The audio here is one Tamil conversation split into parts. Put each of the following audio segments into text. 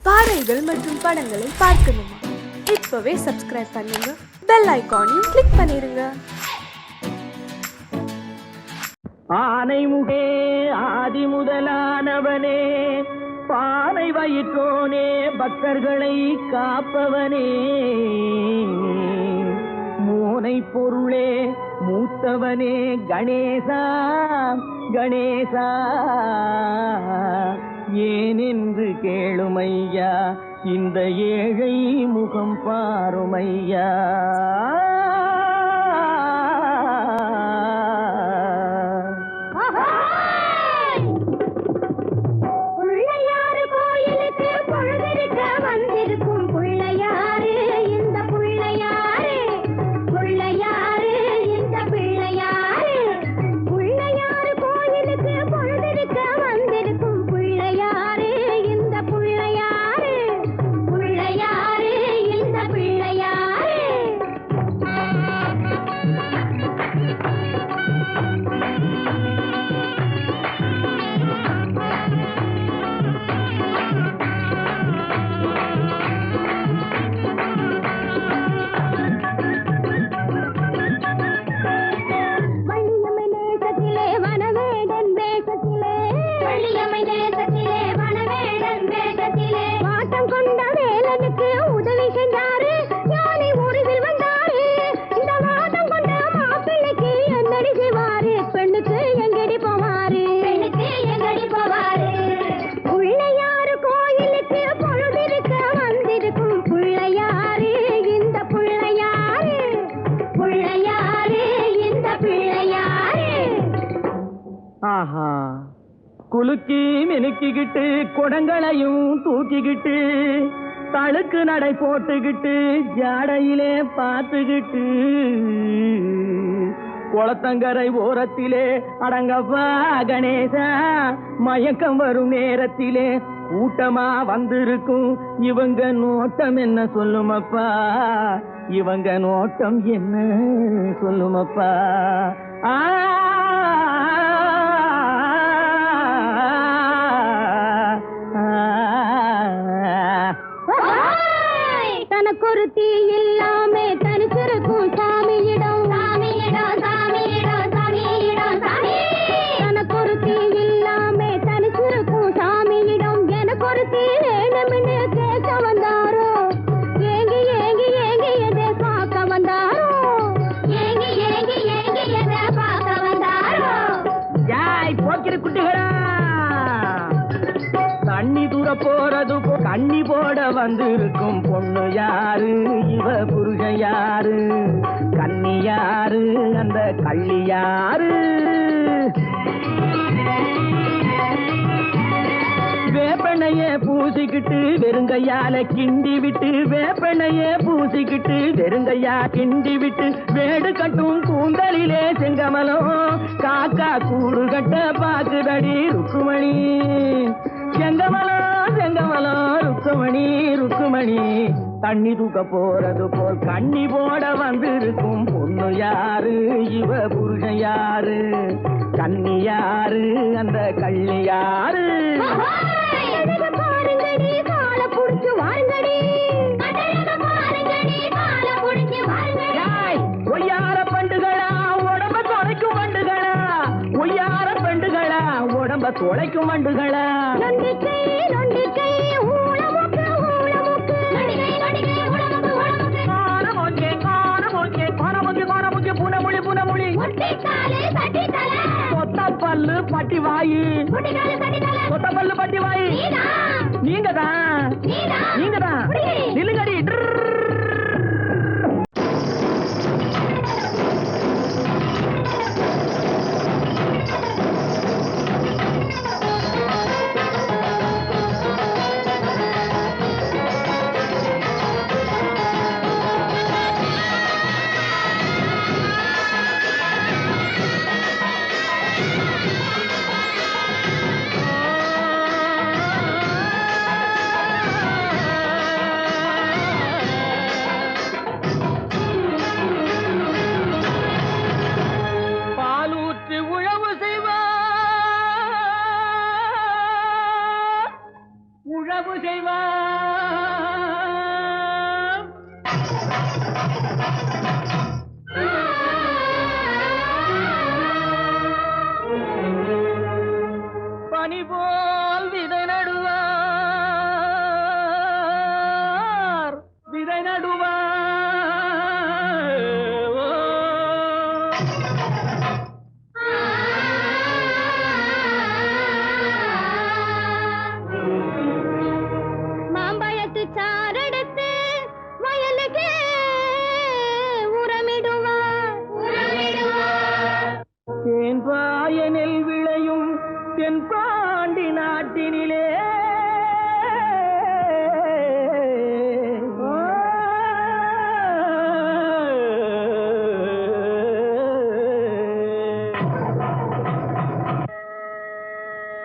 பாடல்கள் மற்றும் படங்களை பார்க்கணுமா? இப்பவே சப்ஸ்கிரைப் பண்ணுங்க, பெல் ஐகானையும் கிளிக் பண்ணிருங்க. ஆனைமுகே ஆதி முதலானவனே, பானை வயிற்றோனே, பக்தர்களை காப்பவனே, மூனை பொருளே மூத்தவனே, கணேசா கணேசா, ஏனென்று கேளுமையா, இந்த ஏழை முகம் பாருமையா. குலுக்கி மினுக்கிக்கிட்டு குடங்களையும் தூக்கிக்கிட்டு தழுக்கு நடை போட்டுக்கிட்டு ஜாடையிலே பார்த்துக்கிட்டு குளத்தங்கரை ஓரத்திலே அடங்கப்பா கணேசா, மயக்கம் வரும் நேரத்திலே கூட்டமா வந்திருக்கும் இவங்க நோட்டம் என்ன சொல்லுமப்பா, இவங்க நோட்டம் என்ன சொல்லுமப்பா. தனக்கொருத்தி இல்லாமே தனிச்சிருக்கும் சாமியிடம், சாமியிடம் சாமியிடம் சாமியிடம் சாமி. தனக்கொருத்தி இல்லாமே தனிச்சிருக்கும் சாமியிடம் எனக்கொருத்தி வேணும்னு கேட்க வந்தாரோ, ஏங்கி ஏங்கி ஏங்கி எதை பார்க்க வந்தாரோ, ஏங்கி ஏங்கி ஏங்கி எதை பார்க்க வந்தாரோ. ஜாய் போக்கிற குட்டிகளா, தண்ணி தூர போறது கண்ணி போட வந்திருக்கும் பொண்ணு யாரு, இவ புருஷன் யாரு, கண்ணி யாரு, அந்த கள்ளி யாரு. வேப்பெண்ணைய பூசிக்கிட்டு வெறுங்கையால கிண்டி விட்டு, வேப்பெண்ணைய பூசிக்கிட்டு வெறுங்கையா கிண்டி விட்டு, வேடு கட்டும் கூந்தலிலே செங்கமலம் காக்கா கூடு கட்ட பாக்குதடி ருக்குமணி. செங்கமலம் செங்கமலம் ருக்குமணி ருக்குமணி, தண்ணி தூக்க போறது போல் கண்ணி போட வந்திருக்கும் பொண்ணு யாரு, இவ புருஷன் யாரு, கண்ணி யாரு, அந்த கள்ளி யாரு. பாருங்கடி கால புடிச்சு வாருங்கடி, ஒய்யார பண்டுகளா உடம்ப தொலைக்கும் வண்டுகளா, ஒய்யார பெண்டுகளா உடம்ப தொலைக்கும் வண்டுகளா. நொண்டிக்கை நொண்டிக்கை ஊளமுக்கு ஊளமுக்கு, காணமுக்கே காணமுக்கே காணமுக்கே காணமுக்கே புனமுளி புனமுளி, சொத்த பல்லு பட்டி வாயி, சொத்த பல்லு பட்டி வாயி. நீங்கதான் நீங்கதான் நிலுங்கடி. பனி போல் விதை நடுவார் விதை நடுவார் மாம்பழத்து சாரெடுத்து வயலுக்கு உரமிடுவார் தேன் பாயனில் விளையும் தென்பாண்டி நாட்டினிலே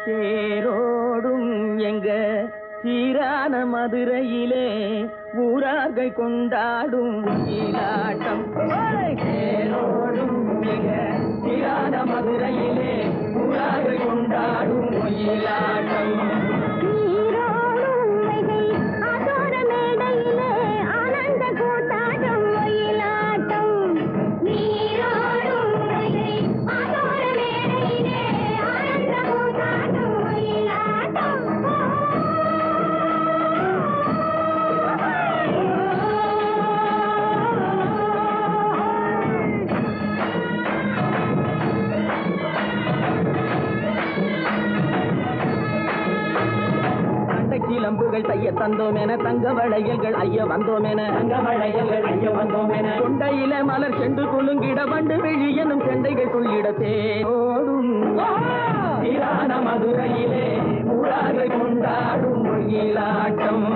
தேரோடும் எங்க சீரான மதுரையிலே ஊரார்கள் கொண்டாடும் ஈலாட்டம் தேரோடும் எங்க சீரான மதுரையிலே ஊரார்கள் கொண்டாடும் ஈலாட்டம் நீரோடும் வைகை ஆதோர மேடையிலே ஆனந்த கூத்தாட்டம் ஒயிலாட்டம் நீரோடும் வைகை ஆதோர மேடையிலே ஆனந்த கூத்தாட்டம் ஒயிலாட்டம் சிலம்புகள் தைய தந்தோம் என தங்க வளையல்கள் ஐய வந்தோம் என கொண்டையில மலர் சென்று குலுங்கிட வண்டு விழி எனும் செண்டைகள் துள்ளிட தேரோடும் சீரான மதுரையிலே ஊரார்கள் கொண்டாடும் ஒயிலாட்டம்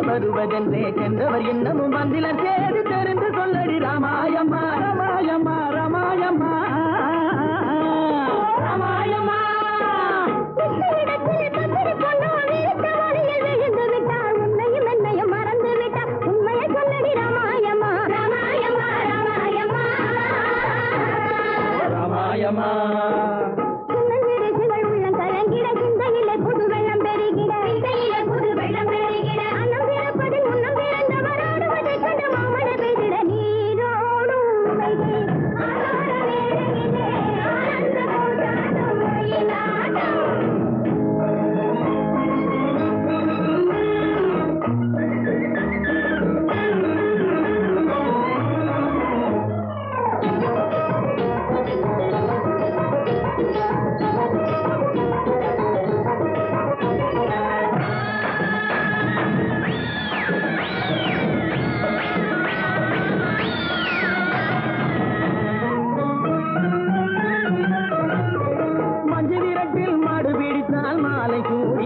வருவதென்றே சென்றவர் இன்னமும் வந்திலர் சேது தெரிந்து சொல்லடி ராமாயம்மா ராமாயம்மா ராமாயம்மா ராமாயம்மா உன்னையும் என்னையும் மறந்து விட்டார் உண்மையை சொல்லடி ராமாயம்மா ராமாயம்மா ராமாயம்மா ராமாயம்மா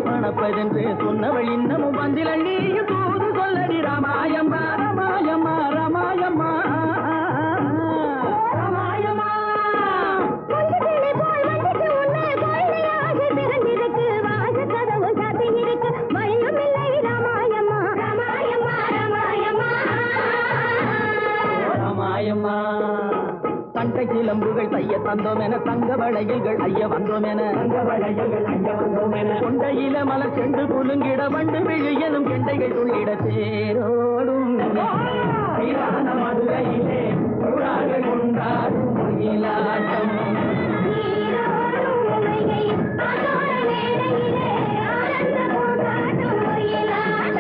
மணப்பதென்று சொன்னவள் இன்னமும் வந்திலள் நீயும் தூது சொல்லடி ராமாயம்மா ராமாயம்மா ராமாயம்மா ராமாயம்மா ராமாயம்மா தண்டை சிலம்புகள் தைய தந்தோம் என தங்க வளையல்கள் ஐய வந்தோம் என கொண்டையில மலர் சென்று குலுங்கிட வண்டு விழி எனும் கெண்டைகள் துள்ளிட தேரோடும் மதுரையிலே கொண்டாடும் ஒயிலாட்டம் ஆனந்த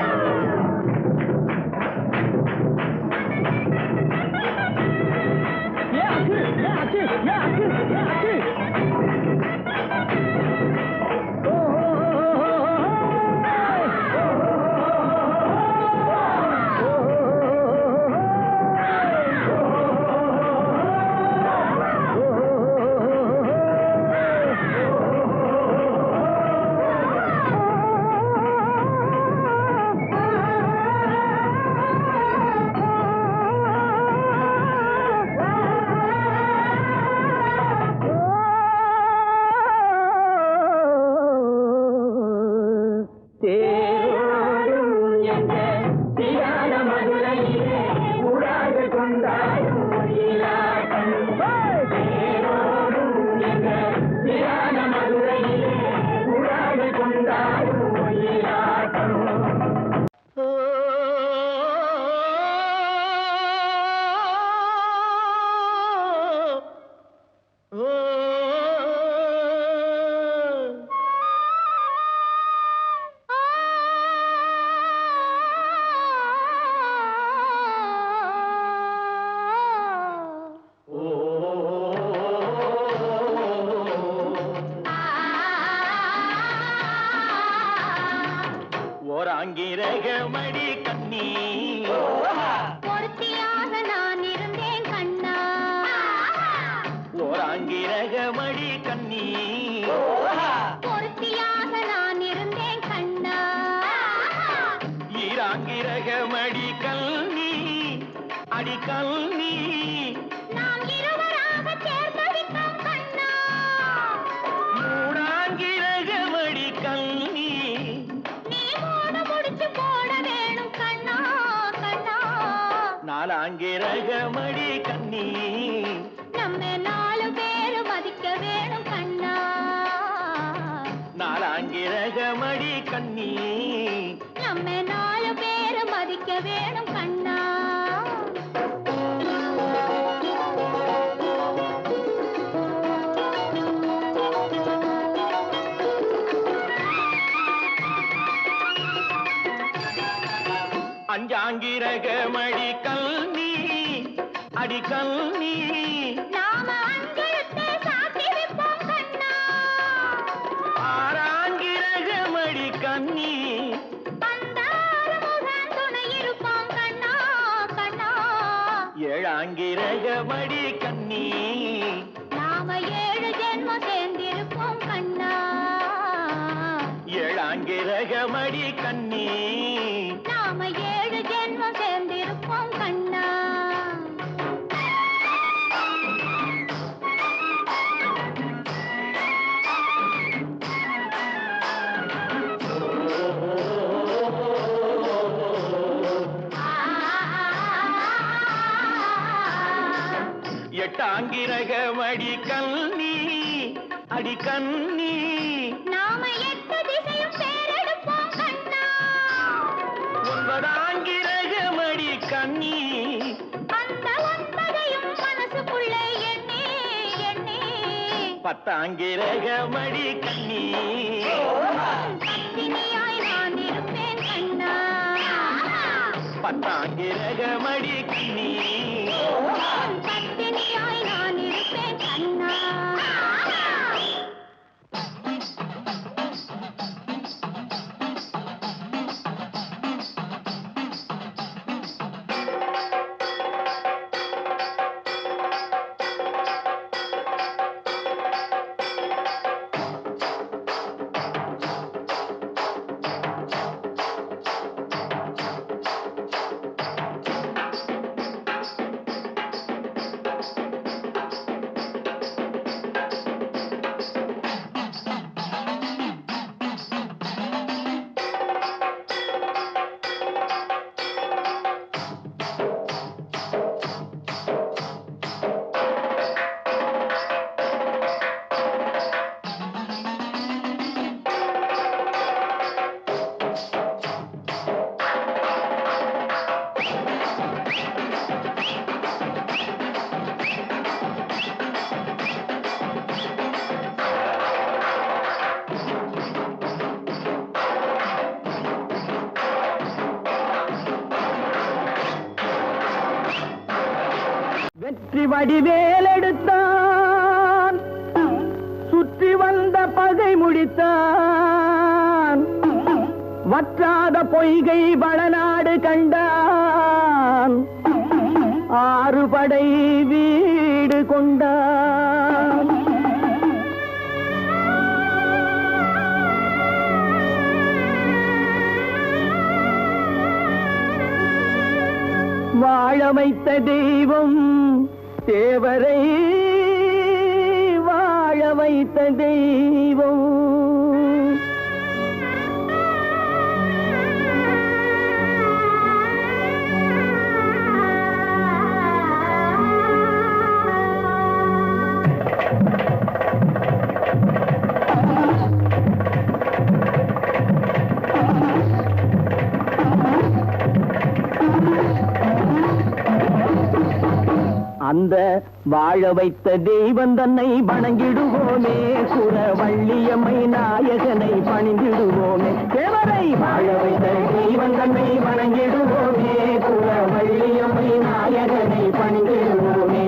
தேரோடும் எங்க தியான மதுரையிலே உடாது கொண்டாடும் ஒயிலாட்டம். தேரோடும் எங்க தியான மதுரையிலே உடாது கொண்டாடும் ஒயிலாட்டம். ஓராங்கிரகமடி கண்ணி பொருத்தியாக நான் இருந்தேன் கண்ணா. ஓராங்கிரகமடி கண்ணி பொருத்தியாக நான் இருந்தேன் கண்ணா. ஈராங்கிரகமடி கல்வி அடி கல்வி நாம் இருவராக சேர்ந்தடித்தோம் கண்ணா. மூடாங்கிரகமடி கல்வி நீ மூட முடிச்சு போட வேணும் கண்ணா கண்ணா. நாலாங்கிரகமடி கண்ணி நம்ம 4 பேரு மதிக்க வேணும் கண்ணா. நாலாங்கிரகமடி கண்ணி நம்ம 4 பேரு மதிக்க வேணும் கண்ணா. அஞ்சாங்கிரகமடி கல்வி அடி கல்வி நாம அஞ்செழுத்தை சாத்தி வைப்போம் கண்ணா. ஆறாங்கிரகமடி கண்ணி அந்த ஆறுமுகன் துணை இருப்பான் கண்ணா கண்ணா. ஏழாங்கிரகமடி கண்ணி நாம 7 ஜென்மம் சேர்ந்திருப்போம் கண்ணா. ஏழாங்கிரகமடி கண்ணி நாம 7 ஜென்மம் சேர்ந்திருப்போம் கண்ணா. எட்டாங்கிரகமடி கண்ணி அடி கண்ணி நாம 8 திசையும் பேரெடுப்போம் கண்ணா. ஒன்பதாங்கிரகமடி கண்ணி அந்த 9ஐயும் மனசுக்குள்ளே எண்ணி எண்ணி. பத்தாங்கிரகமடி கண்ணி பத்தினியாய் நான் இருப்பேன் கண்ணா. பத்தாங்கிரகமடி கண்ணி பத்தினியாய் நான் இருப்பேன் கண்ணா. வெற்றி வடிவேல் எடுத்தான் சுற்றி வந்த பகை முடித்தான் வற்றாத பொய்கை வளநாடு கண்டான் 6 படை வீடு கொண்டான் வாழ வைத்த தெய்வம் தேவரை வாழ வைத்த தெய்வம் அந்த வாழ வைத்த தெய்வம் தன்னை வணங்கிடுவோமே, சுரவள்ளியம்மை நாயகனை பணிந்திடுவோமே. தேவரை வாழ வைத்த தெய்வம் தன்னை வணங்கிடுவோமே, சுரவள்ளியம்மை நாயகனை பணிந்திடுவோமே.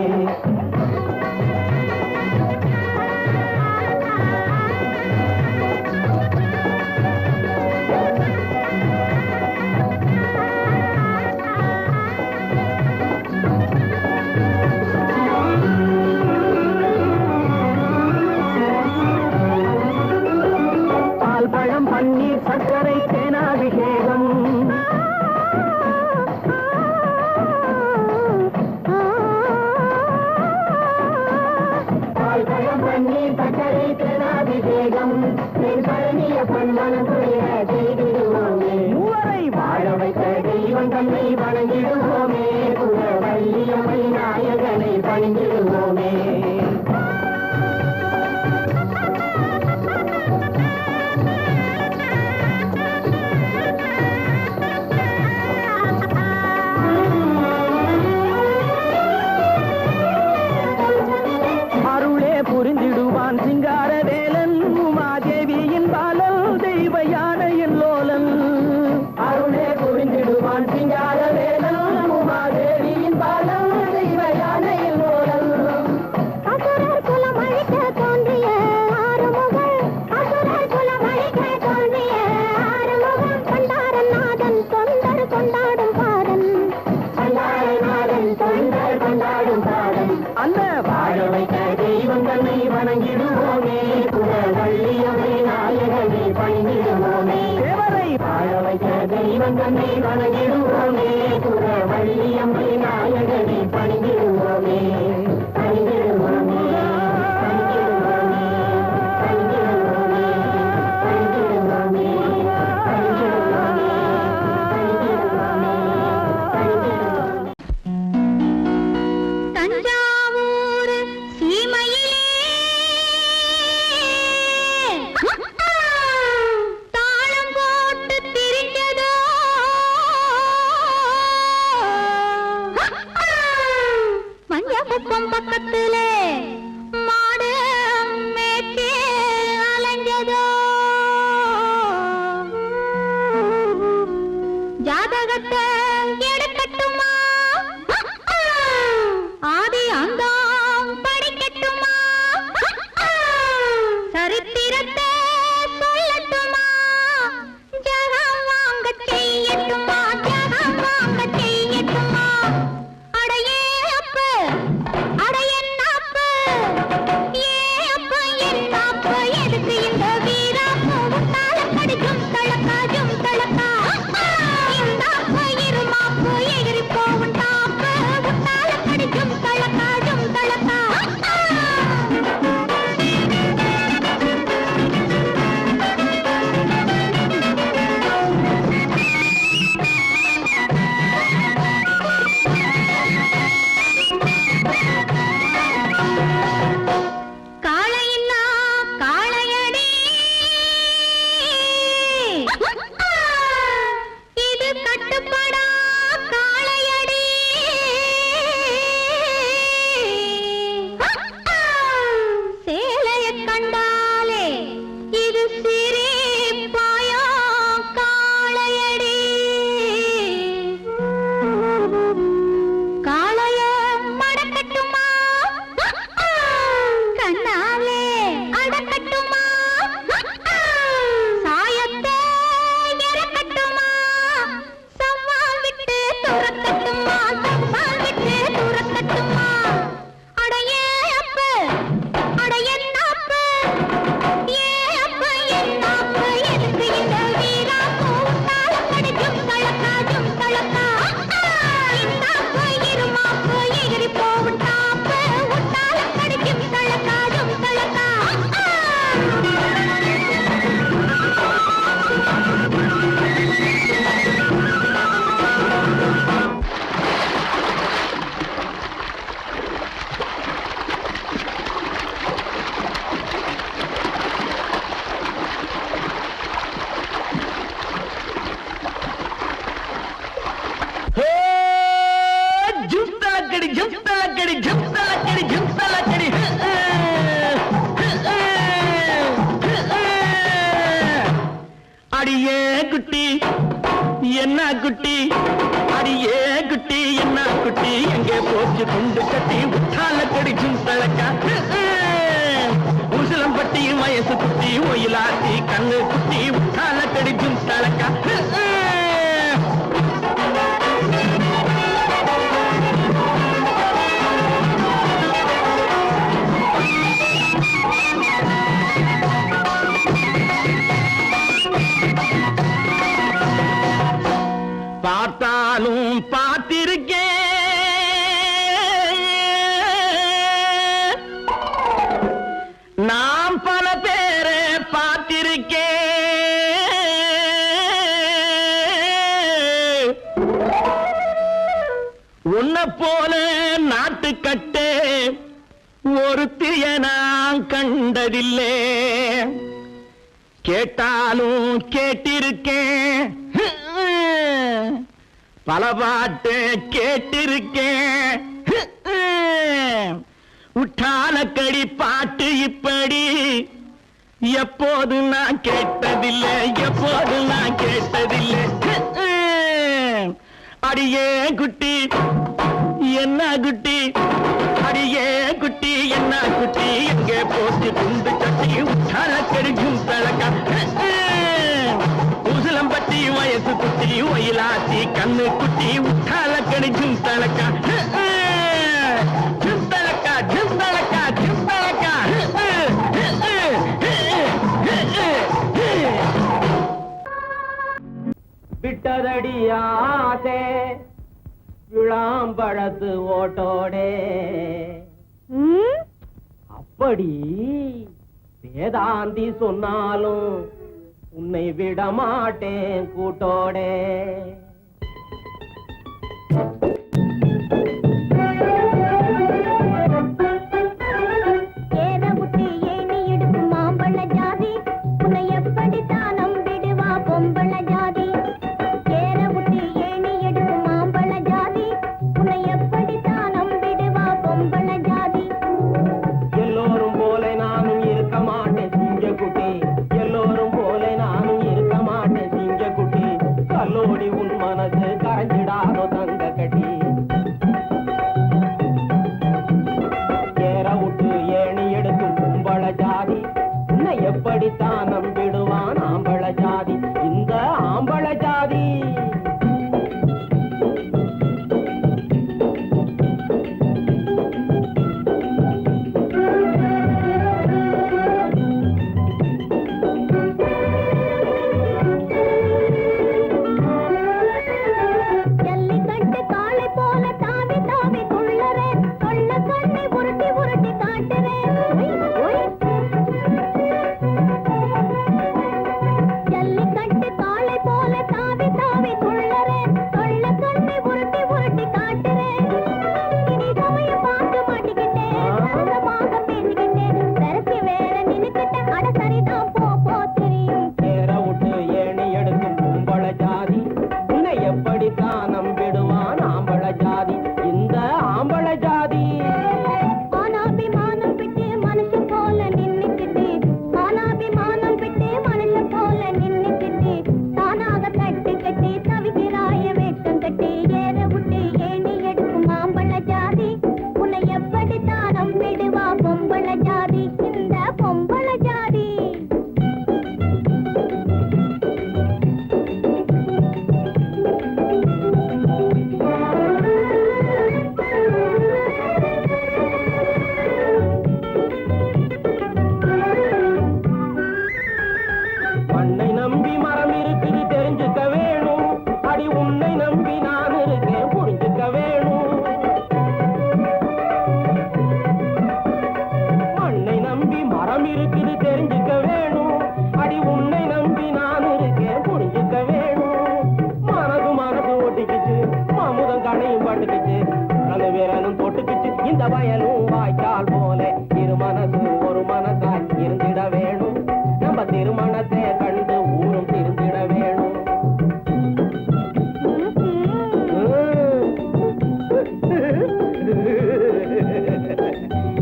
பன்னீர் சர்க்கரை தேனாபிஷேகம், பால்பழம் பன்னீர் சர்க்கரை தேனாபிஷேகம், செய்திடுவோமே. மூவரை வாழ வைத்த தெய்வம் தன்னை வணங்கிடுவோமே, குலவள்ளியம்மை நாயகனை பணிந்திடுவோமே. புரிந்திடுவான் சிங்கார வேலன், உமாதேவியின் பாலல் தெய்வ யானையின் லோலன். அருளே புரிந்திடுவான் சிங்கார வேலன், உமாதேவியின் பாலல் தெய்வ யானையின் லோலன். அசுரர் குலம் அழிக்க தோன்றிய ஆறுமுகன், அசுரர் குலம் அழிக்க தோன்றிய ஆறுமுகன், பண்டாரநாதன் தொண்டர் கொண்டாடும் பாதன், பண்டாரநாதன் தொண்டர் கொண்டாடும் பாதன். அந்த வாழ வைத்த தெய்வம் தன்னை வணங்கிடுவோமே, குலவள்ளியம்மை நாயகனை பணிந்திடுவோமே. தேவரை வாழ வைத்த தெய்வம் தன்னை வணங்கிடுவோமே, குலவள்ளியம்மை நாயகனை பணிந்திடுவோமே. பணிந்திடுவோமே, பணிந்திடுவோமே, பணிந்திடுவோமே, பணிந்திடுவோமே, பணிந்திடுவோமே, பணிந்திடுவோமே, பணிந்திடுவோமே. தஞ்சாவூர் சீமையிலே தாளம் போட்டு திரிஞ்சதோ மஞ்ச குப்பம் அடியே குட்டி என்ன குட்டி அடியே குட்டி என்ன குட்டி எங்கே போச்சு குண்டு கட்டி உற்றால கடிச்சும் தழக்கா உசிலம்பட்டி வயசு குட்டி ஒயிலாத்தி கண்ணு குட்டி உற்றால கடிச்சும் தழக்கா பார்த்தாலும் பார்த்திருக்கேன் நாம் பல பேரை பார்த்திருக்கேன் உன்னை போல நாட்டுக்கட்டே ஒருத்திய நான் கண்டதில்லை கேட்டாலும் கேட்டிருக்கேன் பல பாட்டு கேட்டிருக்கேன் உற்றாலக்கடி பாட்டு இப்படி எப்போது நான் கேட்டதில்லை எப்போது நான் கேட்டதில்லை அடியே குட்டி என்ன குட்டி அடியே குட்டி என்ன குட்டி எங்கே போச்சு குண்டு கட்டி உற்றாலக்கடிக்கும் தழக்கா உசிலம்பட்டி வயசு குட்டி ஒயிலாத்தி கண்ணு குட்டி உற்றால கணிச்சும் தழக்கா ஜிந்தளக்கா ஜிந்தளக்கா ஜிந்தளக்கா விட்டதடி ஆசே விளாம்பழத்து ஓட்டோடே அப்படி வேதாந்தி சொன்னாலும் உன்னை விட மாட்டேன் கூட்டோடே எப்படித்தான் நம்பிடுவான் ஆம்பள ஜாதி இந்த ஆம்பள ஜாதி இந்த வயலும் வாய்க்கால் போல இரு மனசு ஒரு மனசாய் இருந்திட வேணும் நம்ம திருமணத்தை கண்டு ஊரும் திருந்திட வேணும்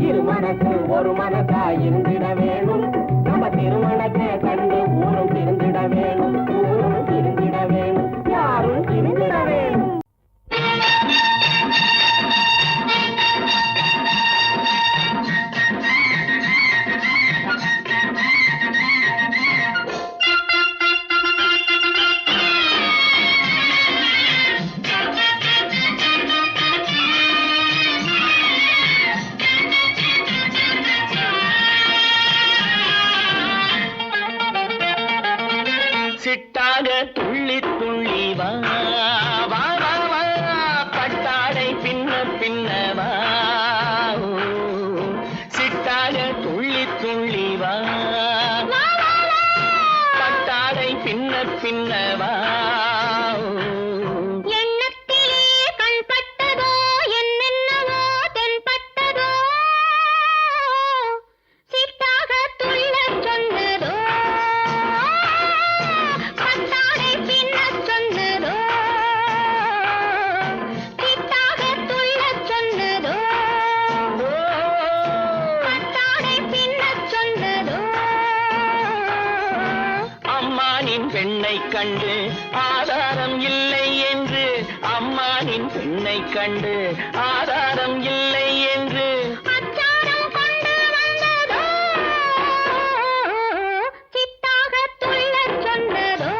இரு மனசு ஒரு மனசாய் இருந்திட வேணும் நம்ம திருமணத்தை கண்டு ஊரும் திருந்திட வேணும் சிட்டாக துள்ளி துள்ளி வா வா வா வா பட்டாடை பின்ன பின்னவா சிட்டாக துள்ளி துள்ளி வா பட்டாடை பின்ன பின்னவா பெண்ணை கண்டு ஆதாரம் இல்லை என்று அம்மானின் பெண்ணை கண்டு ஆதாரம் இல்லை என்று அச்சாரம் கொண்டு வந்ததோ சித்தாக துள்ளச் சொன்னதோ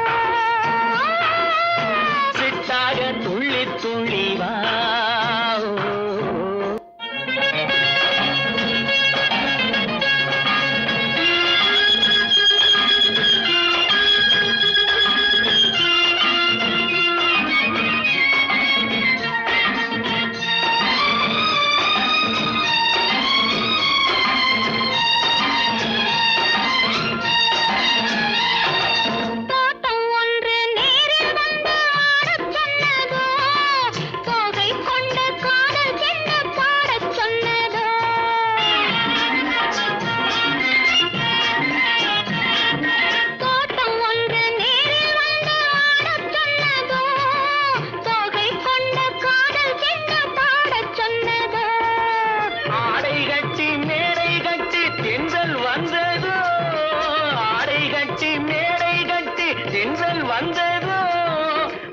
சித்தாக துள்ளி துள்ளி வா வந்ததோ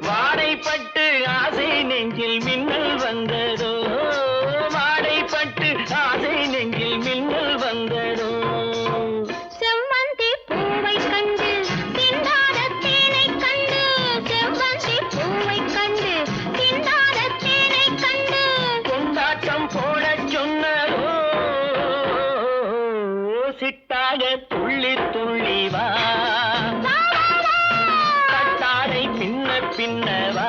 வாடைப்பட்டு ஆசை நெஞ்சில் மின்னல் வந்ததோ வாடைப்பட்டு ஆசை நெஞ்சில் மின்னல் வந்ததோ செவ்வந்தி பூவை கண்டு சிந்தாத தேனை கண்டு செவ்வந்தி பூவை கண்டு சிந்தாத தேனை கண்டு கொண்டாட்டம் போடச் சொன்னதோ சிட்டாக துள்ளி துள்ளி வா பின்னவா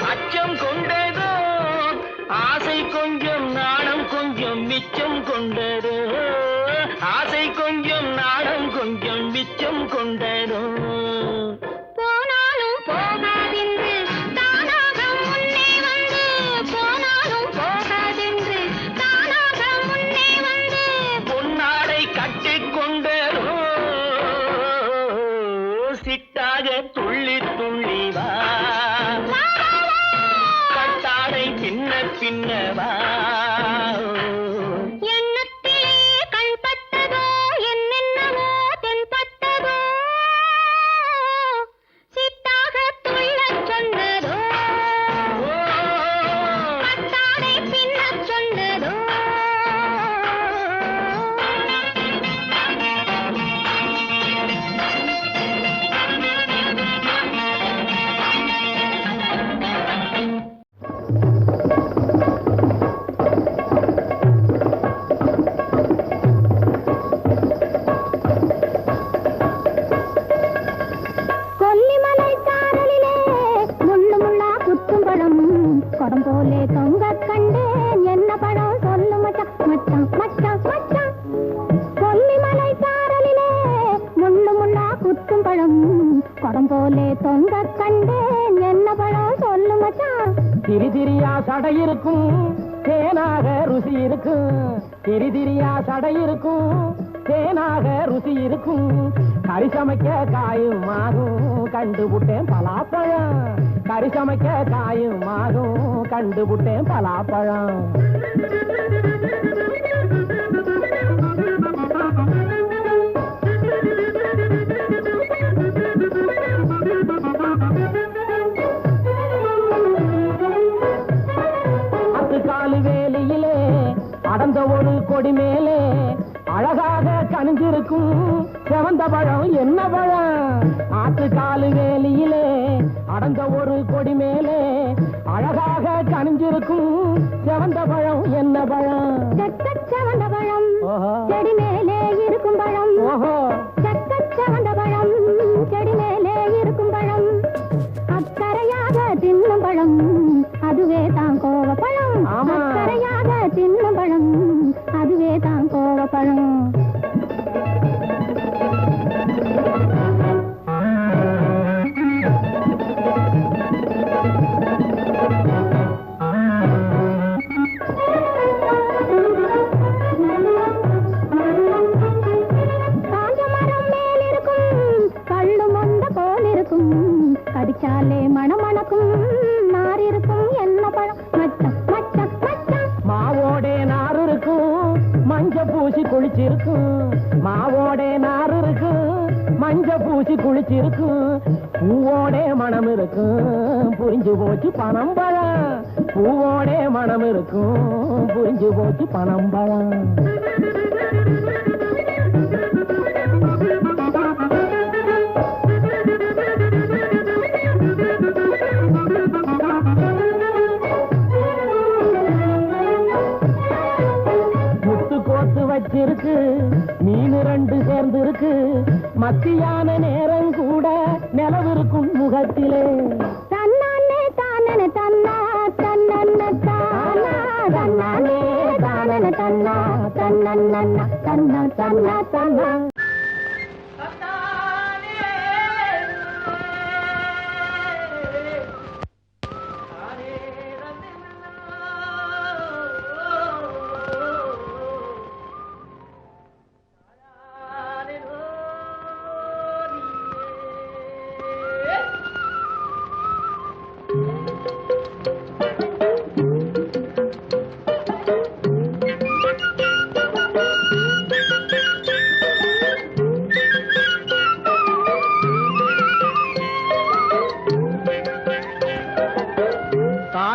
அச்சம் கொண்டதோ ஆசை கொஞ்சம் நாணம் கொஞ்சம் மிச்சம் கொண்டதோ ஆசை கொஞ்சம் நாணம் கொஞ்சம் மிச்சம் கொண்டதோ போனாலும் போகாதென்று தானாக முன்னே வந்து போனாலும் போகாதென்று தானாக முன்னே வந்து பொன்னாடை கட்டிக் கொண்டதோ சிட்டாக துள்ளி துள்ளி வா பின்ன பின்னவா எண்ணத்திலே கண்பட்டதோ என்னென்னவோ தென்பட்டதோ சித்தாக துள்ளச் சொன்னதோ பட்டாடை பின்னச் சொன்னதோ சடை இருக்கும் தேனாக ருசி இருக்கும் திரி திரியா சடை இருக்கும் தேனாக ருசி இருக்கும் கறி சமைக்க காயும் ஆகும் கண்டுபுட்டேன் பலாப்பழம் கறி சமைக்க காயும் ஆகும் கண்டுபுட்டேன் பலாப்பழம் காலு வேலையிலே அடர்ந்த ஒரு கொடி மேலே அழகாக கனிஞ்சிருக்கும் செவந்த பழம் என்ன பழம் ஆத்து காலு வேலியிலே அடர்ந்த ஒரு கொடி மேலே அழகாக கனிஞ்சிருக்கும் செவந்த பழம் என்ன பழம் செவந்த பழம் செடி மேலே இருக்கும் பழம் செவந்த பழம் செடி மேலே இருக்கும் பழம் அக்கறையாக தின்னும் பழம் அதுவே தான் கோவப்பழம் அக்கறையாக தின்னும் பழம் அதுவே தான் கோவப்பழம் கடிச்சாலே மணமணக்கும் நார் இருக்கும் என்ன பழம் மச்சம் மச்சம் மச்சம் மாவோடே நார் இருக்கும் மஞ்ச பூசி குளிச்சிருக்கும் மாவோடே நார் இருக்கும் மஞ்ச பூசி குளிச்சிருக்கும் பூவோடே மனம் இருக்கும் புரிஞ்சு போச்சு பணம் பழம் பூவோடே மனம் இருக்கும் புரிஞ்சு போச்சு பணம் பழம் வச்சிருக்கு மீன் ரெண்டு சேர்ந்து இருக்கு மத்தியான நேரம் கூட நிலவிருக்கும் முகத்திலே தன்னானே தானே தன்னா தன்னன்ன தானா தன்னானே தானே தன்னா தன்னன்ன தன்னா தன்னா தன்னா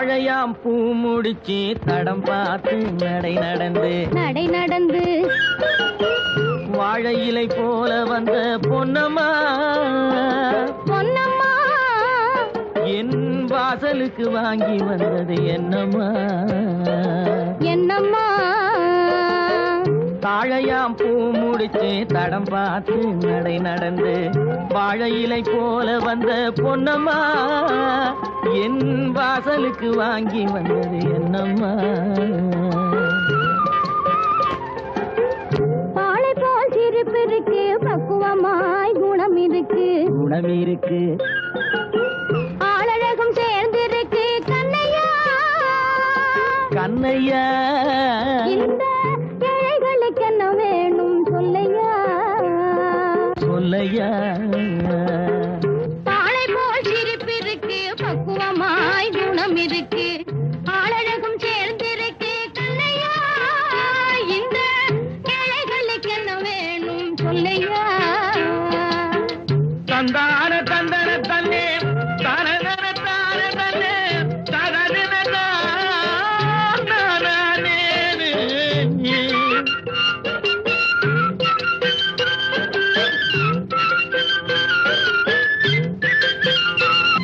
தாழையாம் பூ முடிச்சு தடம் பார்த்து நடை நடந்து வாழை இலை போல வந்த பொன்னம்மா என் வாசலுக்கு வாங்கி வந்தது என்னம்மா தாழையாம் பூ முடிச்சு தடம் பார்த்து நடை நடந்து வாழை இலை போல வந்த பொன்னம்மா என் வாசலுக்கு வாங்கி வந்தது என்னம்மா பாலை போல் சிரிப்பு இருக்கு பக்குவமாய் குணம் இருக்கு ஆளழகும் சேர்ந்திருக்கு கண்ணையா இந்த ஏழைகளுக்கு என்ன வேணும் சொல்லையா பாலை போல் சிரிப்பு இருக்கு பக்குவமாய் குணம் இருக்கு ஆளழகும் சேர்ந்திருக்கு கண்ணையா இந்த ஏழைகளுக்கு என்ன வேணும் சொல்லையா தந்தான தந்தன தன்னே தனதன தான தன்னே தனதன தானே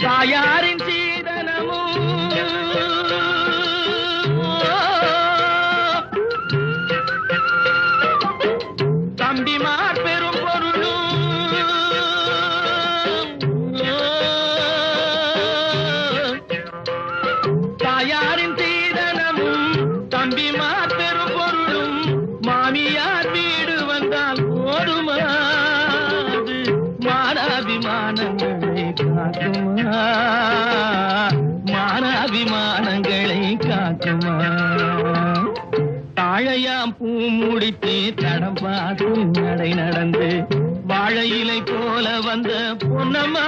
தாயாரின் சீதனமும் தம்பிமார் பெரும் பொருளும் தாயாரின் சீதனமும் தம்பிமார் பெரும் பொருளும் மாமியார் வீடு வந்தால் ஓடுமாது மானாபிமானங்களை காக்குமா மானாபிமானங்களை தாழையாம் பூ முடித்து தடம் பார்த்து நடை நடந்து வாழை இலை போல வந்த பொன்னம்மா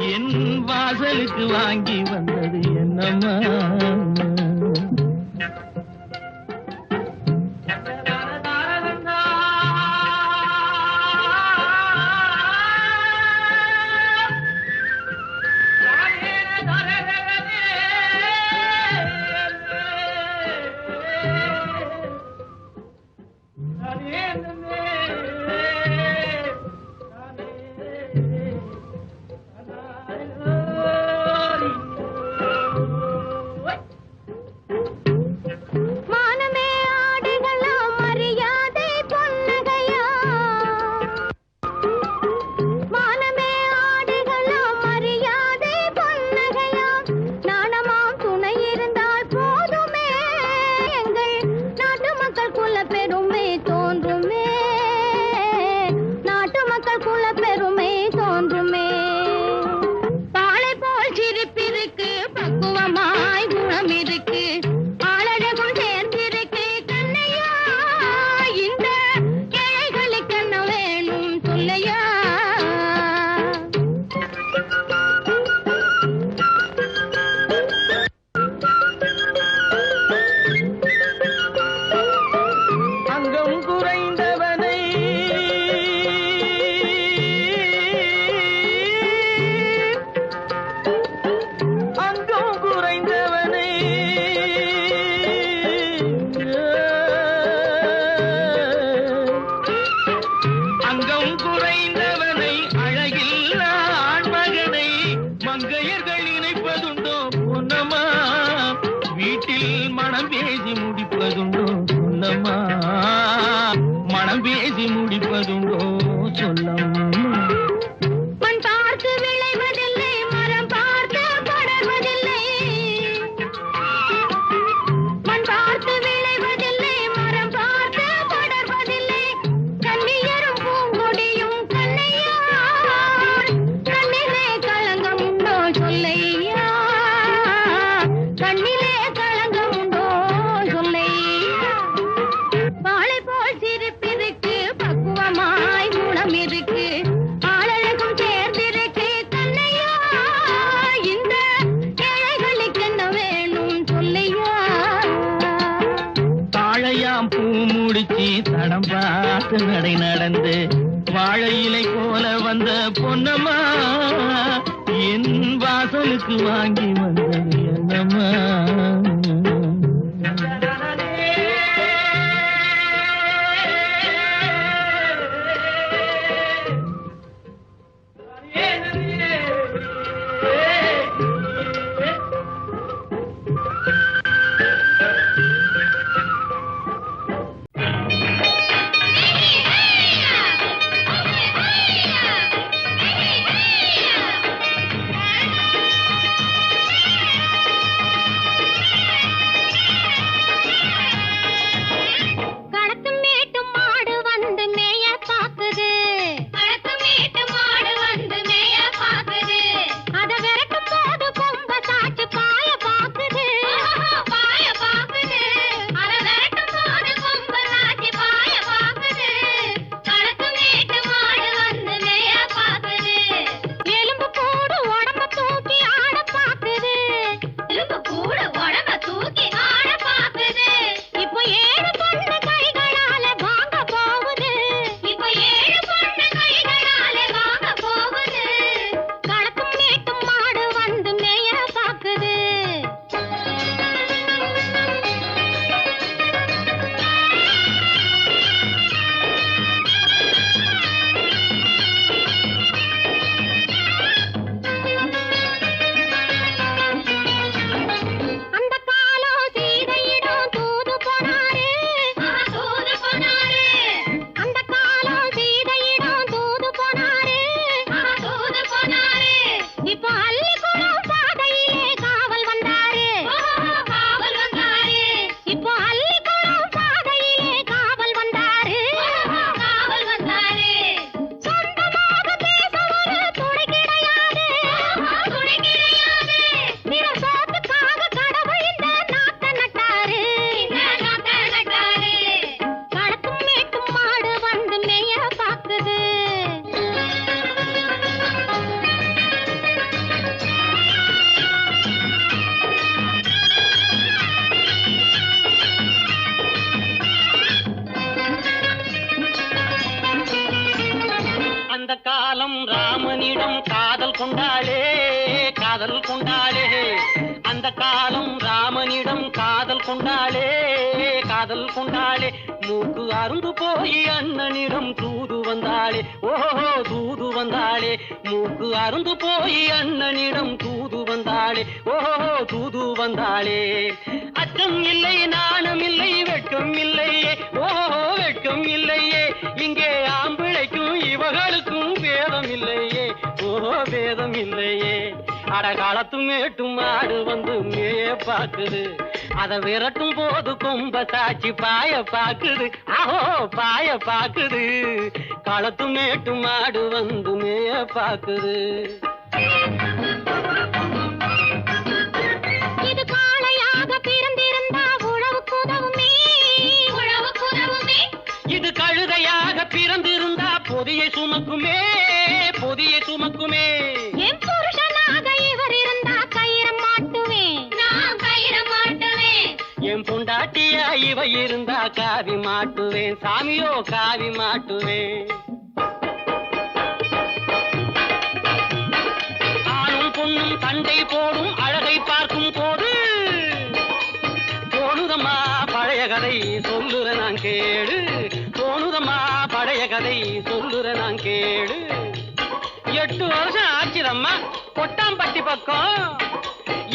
என் வாசலுக்கு வாங்கி வந்தது என்னம்மா மானமே ஆடைகளா மரியாதை பொன்னகையா மானமே ஆடைகளா மரியாதை பொன்னகையா நாணமாம் துணை இருந்தால் போதுமே எங்கள் நாட்டு மக்கள் குல பெருமை தோன்றுமே நாட்டு மக்கள் குல பெருமை தோன்றுமே பாலை போல் சிரிப்பிருக்கு பக்குவமாய் குணம் இருக்கு ஆளழகும் சேர்ந்திருக்கு கண்ணையா இந்த ஏழைகளுக்கு என்ன வேணும் சொல்லையா அங்கம் குறைந்தவனை அங்கம் குறைந்தவனை அங்கம் குறைந்தவனை அழகில் ஆண்மகனை மங்கையர்கள் நினைப்பதுண்டோ பொன்னம்மா வீட்டில் மனம் பேசி முடிப்பதுண்டோ சொல்லம்மா மனம் பேசி முடிப்பதுண்டோ சொல்லம்மா மண் பார்த்து விளைவதில்லை மரம் பார்த்து படர்வதில்லை மண் பார்த்து விளைவதில்லை மரம் பார்த்து படர்வதில்லை கண்ணியரும் பூங்கொடியும் கண்ணையா கண்ணிலே களங்கம் உண்டோ சொல்லையா கண்ணிலே களங்கம் உண்டோ சொல்லையா பாலை போல் சிரிப்பிருக்கு பக்குவமாய் குணம் இருக்கு ஆளழகும் சேர்ந்திருக்கு கண்ணையா இந்த ஏழைகளுக்கு என்ன வேணும் சொல்லையா தாழையாம் பூ முடிச்சு தடம் பார்த்து நடை நடந்து வாழை இலை போல வந்த பொன்னம்மா என் வாசலுக்கு வாங்கி வந்தது என்னம்மா கொண்டாளே காதல் கொண்டாளே அந்த காலம் ராமனிடம் காதல் கொண்டாளே காதல் கொண்டாளே மூக்கு அருந்து போய் அண்ணனிடம் தூது வந்தாளே ஓஹோ தூது வந்தாளே மூக்கு அருந்து போய் அண்ணனிடம் தூது வந்தாளே ஓஹோ தூது வந்தாளே அச்சம் இல்லை நாணம் இல்லை வெட்கம் இல்லையே ஓஹோ வெட்கம் இல்லையே இங்கே ஆம்பிளைக்கும் இவர்களுக்கும் வேதம் இல்லையே ஓஹோ வேதம் இல்லையே அடகாலத்து மேட்டும் மாடு வந்து மேய பாக்குது அத விரட்டும் போது கொம்ப சாட்சி பாய பாக்குது ஆஹோ பாய பாக்குது களத்து மேட்டும் மாடு வந்து மேய பாக்குது இது காளையாக பிறந்திருந்தா உழவுக்கு உதவுமே உழவுக்கு உதவுமே இது கழுதையாக பிறந்திருந்தா பொதியை சுமக்குமே பொதியை சுமக்குமே என் புருஷனாக இவர் இருந்தா கயிறம் மாட்டுவேன் நான் கயிறம் மாட்டுவேன் என் பொண்டாட்டியா இவ இருந்தா காவி மாட்டுவேன் சாமியோ காவி மாட்டுவேன் ஆணும் பொண்ணும் சண்டை போடும் அழகை பார்க்கும் போது தோணுதம்மா பழைய கதை சொல்லுற நான் கேடு தோணுதம்மா பழைய கதை சொல்லுற நான் கேடு 8 வருஷம் ஆச்சுதம்மா கொட்டாம்பட்டி பக்கம்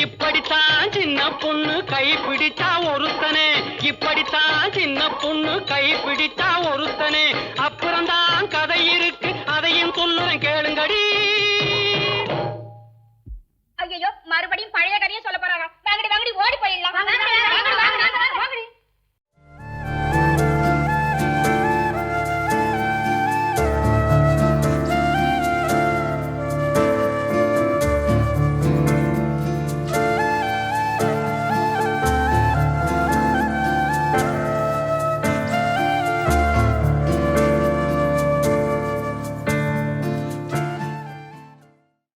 இப்படித்தான் சின்ன பொண்ணு கை பிடிச்சா ஒருத்தனே இப்படித்தான் சின்ன பொண்ணு கை பிடிச்சா ஒருத்தனே அப்புறம்தான் கதை இருக்கு அதையும் சொல்லுறேன் கேளுங்கடி ஐயோ மறுபடியும் பழைய கதையை சொல்ல போறாங்க வாங்கடி வாங்கடி ஓடி போயிடலாம்